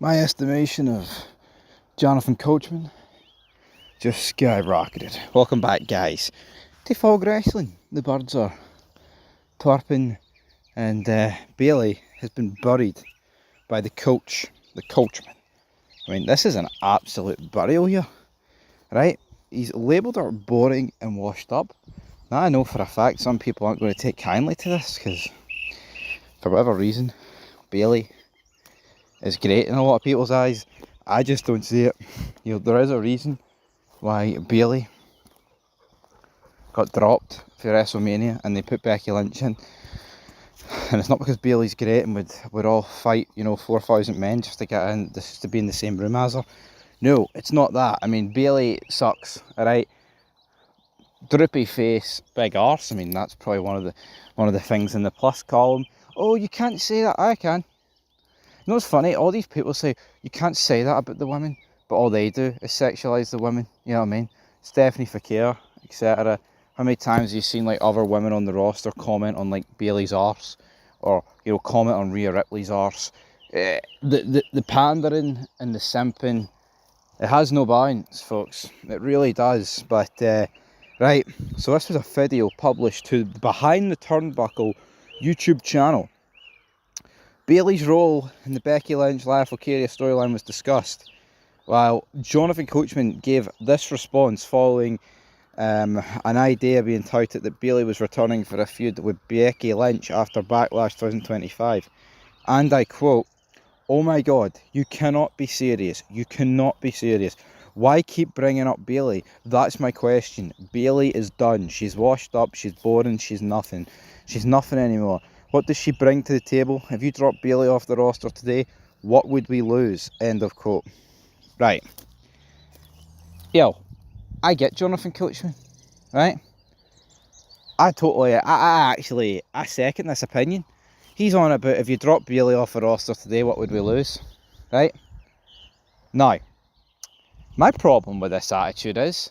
My estimation of Jonathan Coachman just skyrocketed. Welcome back, guys, to Fog Wrestling. The birds are twerping, and Bayley has been buried by the Coachman. I mean, this is an absolute burial here, right? He's labelled her boring and washed up. Now, I know for a fact some people aren't going to take kindly to this because, for whatever reason, Bayley is great in a lot of people's eyes. I just don't see it. You know, there is a reason why Bayley got dropped for WrestleMania and they put Becky Lynch in. And it's not because Bayley's great and would all fight, 4,000 men just to get in, just to be in the same room as her. No, it's not that. I mean, Bayley sucks, alright? Droopy face, big arse. I mean, that's probably one of the things in the plus column. Oh, you can't say that. I can. You know what's funny? All these people say, you can't say that about the women, but all they do is sexualise the women. You know what I mean? Stephanie Fakir, etc. How many times have you seen like other women on the roster comment on like Bayley's arse, or comment on Rhea Ripley's arse? The pandering and the simping, it has no bounds, folks. It really does. But right, so this was a video published to the Behind the Turnbuckle YouTube channel. Bayley's role in the Becky Lynch Life Vicarious storyline was discussed, while Jonathan Coachman gave this response following an idea being touted that Bayley was returning for a feud with Becky Lynch after Backlash 2025. And I quote, "Oh my god, you cannot be serious. You cannot be serious. Why keep bringing up Bayley? That's my question. Bayley is done. She's washed up. She's boring. She's nothing. She's nothing anymore. What does she bring to the table? If you drop Bayley off the roster today, what would we lose?" End of quote. Right. Yo, I get Jonathan Coachman, right? I second this opinion. He's on about, if you drop Bayley off the roster today, what would we lose? Right? Now, my problem with this attitude is,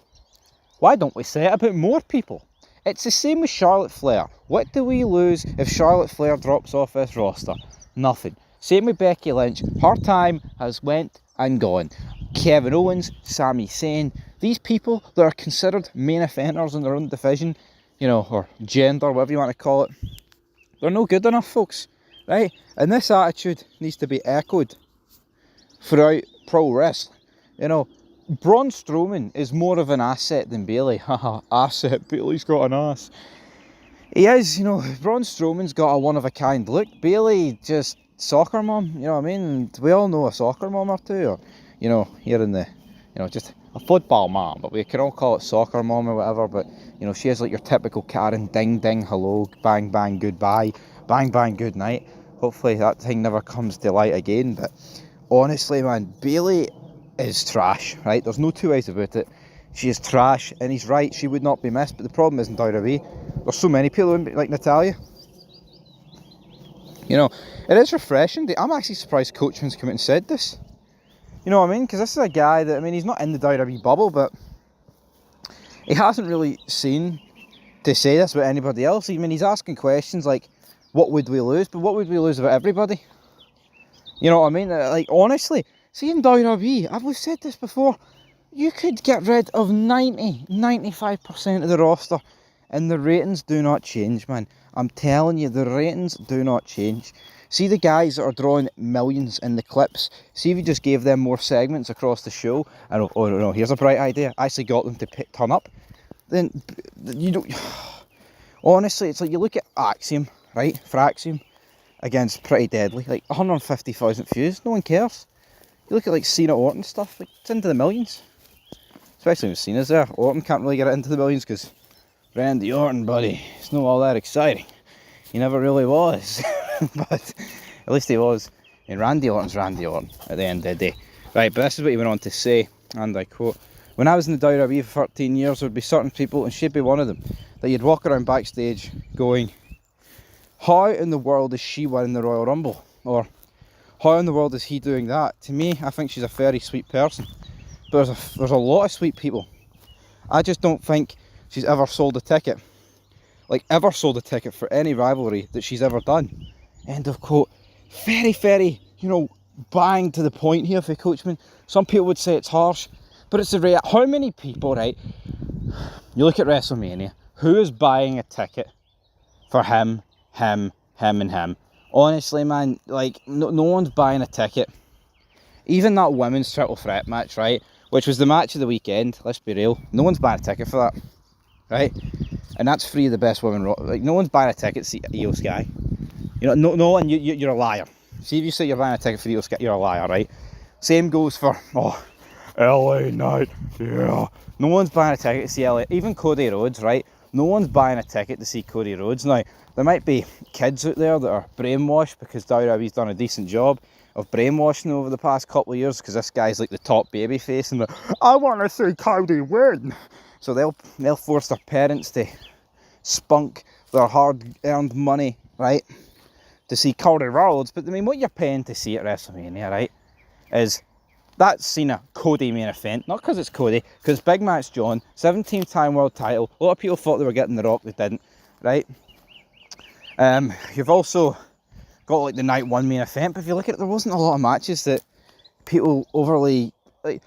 why don't we say it about more people? It's the same with Charlotte Flair. What do we lose if Charlotte Flair drops off this roster? Nothing. Same with Becky Lynch. Her time has went and gone. Kevin Owens, Sami Zayn, these people that are considered main offenders in their own division, or gender, whatever you want to call it, they're no good enough, folks, right? And this attitude needs to be echoed throughout pro wrestling. Braun Strowman is more of an asset than Bayley. Haha, asset. Bayley's got an ass. He is, Braun Strowman's got a one-of-a-kind look. Bayley, just soccer mom, you know what I mean? And we all know a soccer mom or two, or, here in the, just a football mom, but we can all call it soccer mom or whatever, but, she is like your typical Karen, ding, ding, hello, bang, bang, goodbye, bang, bang, good night. Hopefully that thing never comes to light again, but honestly, man, Bayley is trash, right? There's no two ways about it. She is trash, and he's right, she would not be missed, but the problem isn't WWE. There's so many people like Natalia. It is refreshing. I'm actually surprised Coachman's come out and said this. You know what I mean? Because this is a guy that, he's not in the WWE bubble, but he hasn't really seen to say this about anybody else. He's asking questions like, what would we lose? But what would we lose about everybody? You know what I mean? Like, honestly, see in WWE, I've said this before, you could get rid of 95% of the roster and the ratings do not change, man. I'm telling you, the ratings do not change. See the guys that are drawing millions in the clips, see if you just gave them more segments across the show, and oh no, here's a bright idea, I actually got them to turn up, then, honestly, it's like you look at Axiom, right, for Axiom, against Pretty Deadly, like 150,000 views, no one cares. You look at like Cena Orton stuff, like it's into the millions. Especially when Cena's there. Orton can't really get it into the millions because Randy Orton, buddy, it's not all that exciting. He never really was. But at least he was. And Randy Orton's Randy Orton at the end of the day. Right, but this is what he went on to say, and I quote, "When I was in the WWE for 13 years, there would be certain people, and she'd be one of them, that you'd walk around backstage going, how in the world is she winning the Royal Rumble? Or, how in the world is he doing that? To me, I think she's a very sweet person. But there's a lot of sweet people. I just don't think she's ever sold a ticket. Like, ever sold a ticket for any rivalry that she's ever done." End of quote. Very, very, bang to the point here for Coachman. Some people would say it's harsh, but it's the rare. How many people, right? You look at WrestleMania. Who is buying a ticket for him, and him? Honestly, man, like no one's buying a ticket. Even that women's triple threat match, right? Which was the match of the weekend. Let's be real. No one's buying a ticket for that, right? And that's three of the best women. Like no one's buying a ticket to see Io Sky. You know, no one. You're a liar. See if you say you're buying a ticket for Io Sky, you're a liar, right? Same goes for LA Knight. Yeah. No one's buying a ticket to see LA. Even Cody Rhodes, right? No one's buying a ticket to see Cody Rhodes. Now, there might be kids out there that are brainwashed because WWE's done a decent job of brainwashing over the past couple of years because this guy's like the top baby face and I want to see Cody win. So they'll force their parents to spunk their hard-earned money, right, to see Cody Rhodes. But I mean, what you're paying to see at WrestleMania, right, is that Cena Cody main event, not because it's Cody, because Big Match John, 17th time world title. A lot of people thought they were getting The Rock, they didn't, right? You've also got like the night one main event, but if you look at it, there wasn't a lot of matches that people overly like.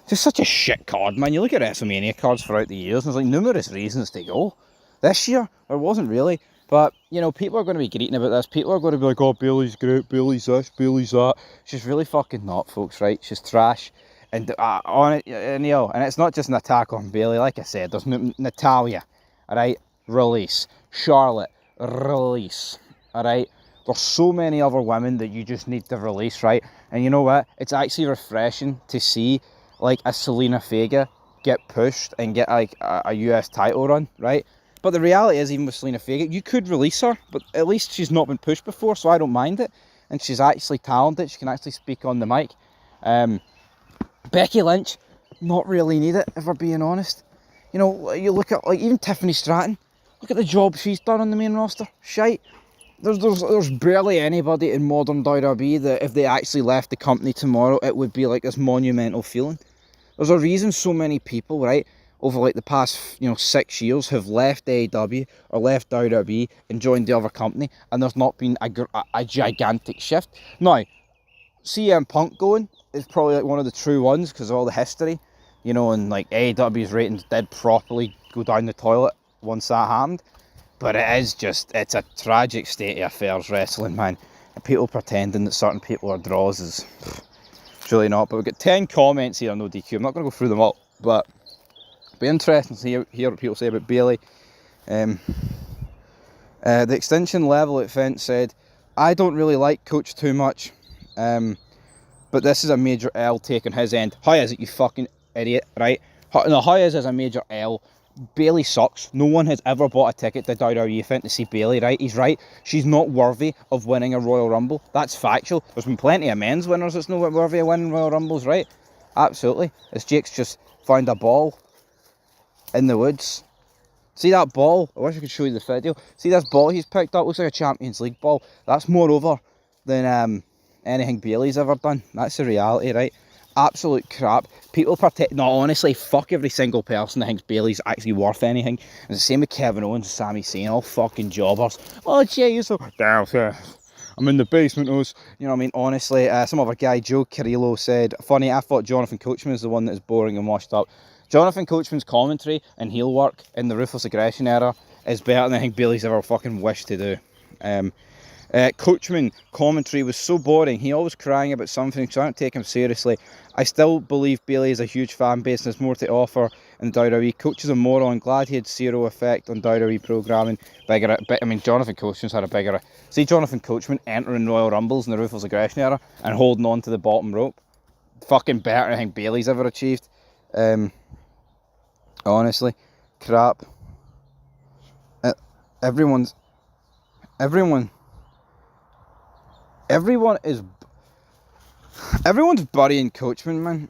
Just such a shit card, man. You look at WrestleMania cards throughout the years, and there's like numerous reasons to go. This year, there wasn't really. But, you know, people are going to be greeting about this. People are going to be like, oh, Bayley's great, Bayley's this, Bayley's that. She's really fucking not, folks, right? She's trash. And on it, and, you know, and it's not just an attack on Bayley. Like I said, there's Natalia, all right? Release. Charlotte, release, all right? There's so many other women that you just need to release, right? And you know what? It's actually refreshing to see, like, a Selena Vega get pushed and get, like, a US title run, right? But the reality is, even with Selena Vega, you could release her, but at least she's not been pushed before, so I don't mind it. And she's actually talented. She can actually speak on the mic. Becky Lynch, not really need it, if we're being honest. You know, you look at, like, even Tiffany Stratton. Look at the job she's done on the main roster. Shite. There's barely anybody in modern WWE that if they actually left the company tomorrow, it would be like this monumental feeling. There's a reason so many people, right, over like the past, 6 years have left AEW or left WWE and joined the other company, and there's not been a gigantic shift. Now, CM Punk going is probably like one of the true ones because of all the history, and like AEW's ratings did properly go down the toilet once that happened. But it's a tragic state of affairs, wrestling, man. And people pretending that certain people are draws is really not. But we've got 10 comments here on No DQ. I'm not going to go through them all, but it'll be interesting to hear what people say about Bayley. The Extinction Level event said, I don't really like Coach too much, but this is a major L take on his end. How is it, you fucking idiot, right? How is this a major L? Bayley sucks. No one has ever bought a ticket to WWE event to see Bayley, right? He's right. She's not worthy of winning a Royal Rumble. That's factual. There's been plenty of men's winners that's not worthy of winning Royal Rumbles, right? Absolutely. As Jake's just found a ball in the woods. See that ball? I wish I could show you the video. See this ball he's picked up? Looks like a Champions League ball. That's more over than anything Bayley's ever done. That's the reality, right? Absolute crap. People no, honestly, fuck every single person that thinks Bayley's actually worth anything. And it's the same with Kevin Owens and Sami Zayn, all fucking jobbers. Oh, gee, you're so I'm in the basement, Oz. You know what I mean? Honestly, some other guy, Joe Carrillo, said, funny, I thought Jonathan Coachman is the one that is boring and washed up. Jonathan Coachman's commentary and heel work in the Ruthless Aggression era is better than I think Bayley's ever fucking wished to do. Coachman commentary was so boring. He always crying about something, so I don't take him seriously. I still believe Bayley is a huge fan base and has more to offer in WWE. Coach is a moron. Glad he had zero effect on WWE programming. Jonathan Coachman's had a bigger... See Jonathan Coachman entering Royal Rumbles in the Ruthless Aggression era and holding on to the bottom rope. Fucking better than I think Bayley's ever achieved. Honestly, crap. Everyone's burying Coachman, man.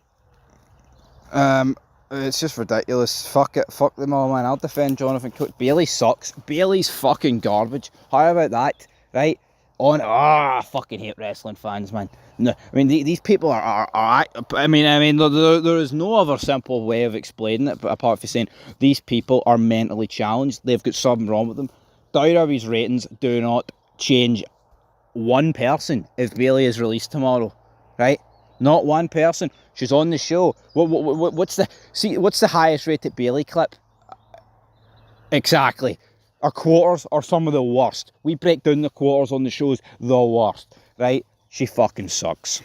It's just ridiculous. Fuck it. Fuck them all, man. I'll defend Jonathan Coachman. Bayley sucks. Bayley's fucking garbage. How about that, right? I fucking hate wrestling fans, man. No, I mean, these people are I mean, there is no other simple way of explaining it, but apart from saying these people are mentally challenged. They've got something wrong with them. WWE's ratings do not change one person if Bayley is released tomorrow, right? Not one person. She's on the show. What's the highest rated Bayley clip? Exactly. Our quarters are some of the worst. We break down the quarters on the shows, the worst, right? She fucking sucks.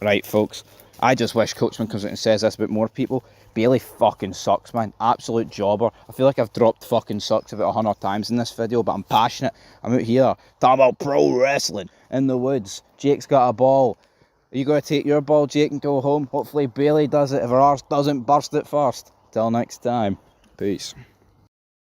Right, folks? I just wish Coachman comes out and says this about more people. Bayley fucking sucks, man. Absolute jobber. I feel like I've dropped fucking sucks about 100 times in this video, but I'm passionate. I'm out here talking about pro wrestling in the woods. Jake's got a ball. Are you going to take your ball, Jake, and go home? Hopefully Bayley does it if her arse doesn't burst it first. Till next time. Peace.